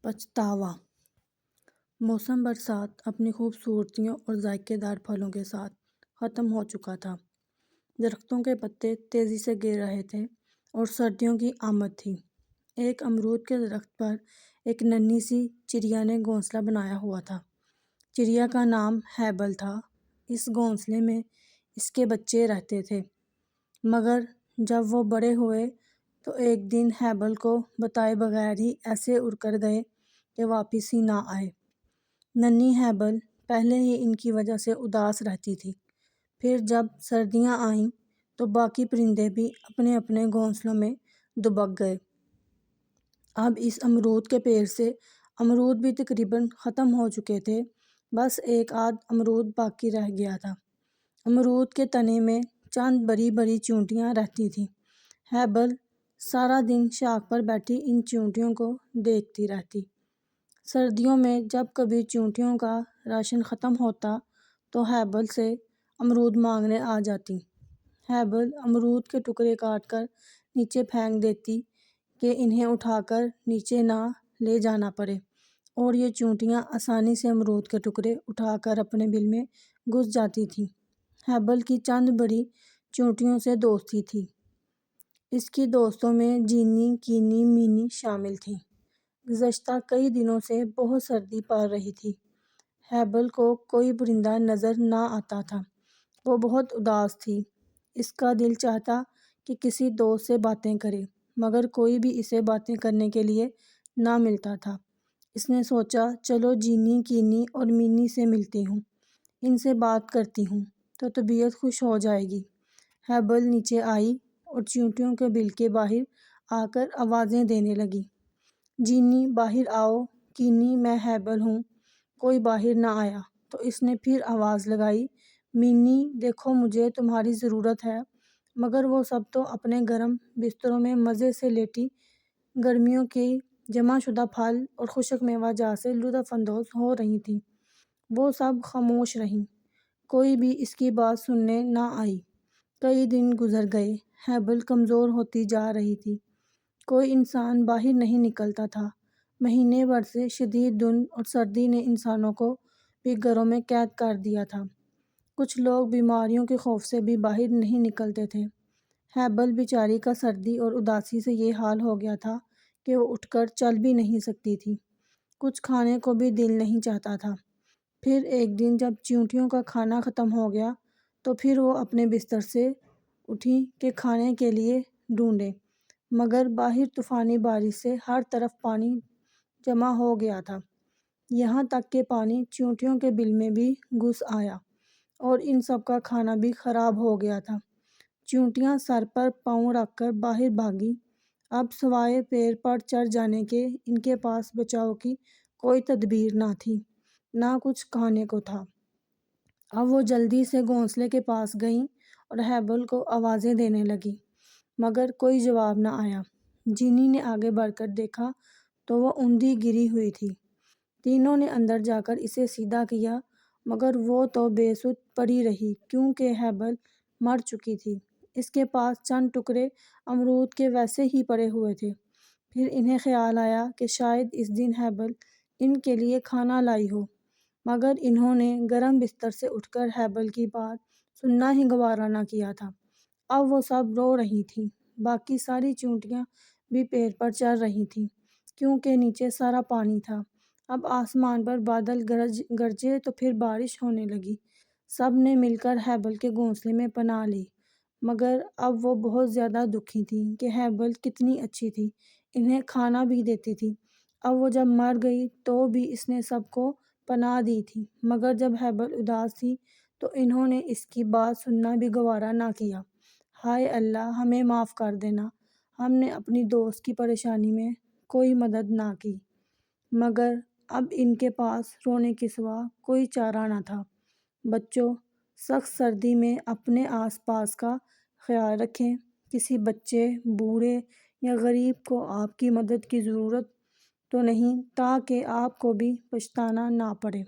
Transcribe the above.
پچھتاوا۔ موسم برسات اپنی خوبصورتیوں اور ذائقے دار پھلوں کے ساتھ ختم ہو چکا تھا۔ درختوں کے پتے تیزی سے گر رہے تھے اور سردیوں کی آمد تھی۔ ایک امرود کے درخت پر ایک ننھی سی چڑیا نے گھونسلہ بنایا ہوا تھا۔ چڑیا کا نام ہیبل تھا۔ اس گھونسلے میں اس کے بچے رہتے تھے، مگر جب وہ بڑے ہوئے تو ایک دن ہیبل کو بتائے بغیر ہی ایسے اڑ کر گئے کہ واپس ہی نہ آئے۔ ننھی ہیبل پہلے ہی ان کی وجہ سے اداس رہتی تھی۔ پھر جب سردیاں آئیں تو باقی پرندے بھی اپنے اپنے گھونسلوں میں دبک گئے۔ اب اس امرود کے پیڑ سے امرود بھی تقریباً ختم ہو چکے تھے، بس ایک آدھ امرود باقی رہ گیا تھا۔ امرود کے تنے میں چند بڑی بڑی چیونٹیاں رہتی تھیں۔ ہیبل سارا دن شاخ پر بیٹھی ان چیونٹیوں کو دیکھتی رہتی۔ سردیوں میں جب کبھی چیونٹیوں کا راشن ختم ہوتا تو ہیبل سے امرود مانگنے آ جاتی۔ ہیبل امرود کے ٹکڑے کاٹ کر نیچے پھینک دیتی کہ انہیں اٹھا کر نیچے نہ لے جانا پڑے، اور یہ چیونٹیاں آسانی سے امرود کے ٹکڑے اٹھا کر اپنے بل میں گھس جاتی تھیں۔ ہیبل کی چند بڑی چیونٹیوں سے دوستی تھی۔ اس کی دوستوں میں جینی، کینی، مینی شامل تھیں۔ گزشتہ کئی دنوں سے بہت سردی پڑ رہی تھی۔ ہیبل کو کوئی پرندہ نظر نہ آتا تھا۔ وہ بہت اداس تھی۔ اس کا دل چاہتا کہ کسی دوست سے باتیں کرے، مگر کوئی بھی اسے باتیں کرنے کے لیے نہ ملتا تھا۔ اس نے سوچا، چلو جینی، کینی اور مینی سے ملتی ہوں، ان سے بات کرتی ہوں تو طبیعت خوش ہو جائے گی۔ ہیبل نیچے آئی اور چیونٹیوں کے بل کے باہر آ کر آوازیں دینے لگی۔ جینی، باہر آؤ، کینی، میں ہیبل ہوں۔ کوئی باہر نہ آیا تو اس نے پھر آواز لگائی، مینی، دیکھو مجھے تمہاری ضرورت ہے۔ مگر وہ سب تو اپنے گرم بستروں میں مزے سے لیٹی گرمیوں کی جمع شدہ پھل اور خشک میوہ جات سے لطف اندوز ہو رہی تھیں۔ وہ سب خاموش رہیں۔ کوئی بھی اس کی بات سننے نہ آئی۔ کئی دن گزر گئے۔ ہیبل کمزور ہوتی جا رہی تھی۔ کوئی انسان باہر نہیں نکلتا تھا۔ مہینے بھر سے شدید دھند اور سردی نے انسانوں کو بھی گھروں میں قید کر دیا تھا۔ کچھ لوگ بیماریوں کے خوف سے بھی باہر نہیں نکلتے تھے۔ ہیبل بیچاری کا سردی اور اداسی سے یہ حال ہو گیا تھا کہ وہ اٹھ کر چل بھی نہیں سکتی تھی۔ کچھ کھانے کو بھی دل نہیں چاہتا تھا۔ پھر ایک دن جب چیونٹیوں کا کھانا ختم ہو گیا تو پھر وہ اپنے بستر سے اٹھی کہ کھانے کے لیے ڈھونڈے، مگر باہر طوفانی بارش سے ہر طرف پانی جمع ہو گیا تھا، یہاں تک کہ پانی چیونٹیوں کے بل میں بھی گھس آیا اور ان سب کا کھانا بھی خراب ہو گیا تھا۔ چیونٹیاں سر پر پاؤں رکھ کر باہر بھاگیں۔ اب سوائے پیڑ پر چڑھ جانے کے ان کے پاس بچاؤ کی کوئی تدبیر نہ تھی، نہ کچھ کھانے کو تھا۔ اب وہ جلدی سے گھونسلے کے پاس گئیں اور ہیبل کو آوازیں دینے لگیں، مگر کوئی جواب نہ آیا۔ جینی نے آگے بڑھ کر دیکھا تو وہ اوندھی گری ہوئی تھی۔ تینوں نے اندر جا کر اسے سیدھا کیا، مگر وہ تو بے سدھ پڑی رہی کیونکہ ہیبل مر چکی تھی۔ اس کے پاس چند ٹکڑے امرود کے ویسے ہی پڑے ہوئے تھے۔ پھر انہیں خیال آیا کہ شاید اس دن ہیبل ان کے لیے کھانا لائی ہو، مگر انہوں نے گرم بستر سے اٹھ کر ہیبل کی بات سننا ہی گوارا نہ کیا تھا۔ اب وہ سب رو رہی تھیں۔ باقی ساری چیونٹیاں بھی پیڑ پر چڑھ رہی تھیں کیونکہ نیچے سارا پانی تھا۔ اب آسمان پر بادل گرجے تو پھر بارش ہونے لگی۔ سب نے مل کر ہیبل کے گھونسلے میں پناہ لی، مگر اب وہ بہت زیادہ دکھی تھی کہ ہیبل کتنی اچھی تھی، انہیں کھانا بھی دیتی تھی۔ اب وہ جب مر گئی تو بھی اس نے سب کو پناہ دی تھی، مگر جب ہیبل اداس تھی تو انہوں نے اس کی بات سننا بھی گوارا نہ کیا۔ ہائے اللہ، ہمیں معاف کر دینا، ہم نے اپنی دوست کی پریشانی میں کوئی مدد نہ کی۔ مگر اب ان کے پاس رونے کے سوا کوئی چارہ نہ تھا۔ بچوں، سخت سردی میں اپنے آس پاس کا خیال رکھیں۔ کسی بچے، بوڑھے یا غریب کو آپ کی مدد کی ضرورت تو نہیں، تاکہ آپ کو بھی پچھتانا نہ پڑے۔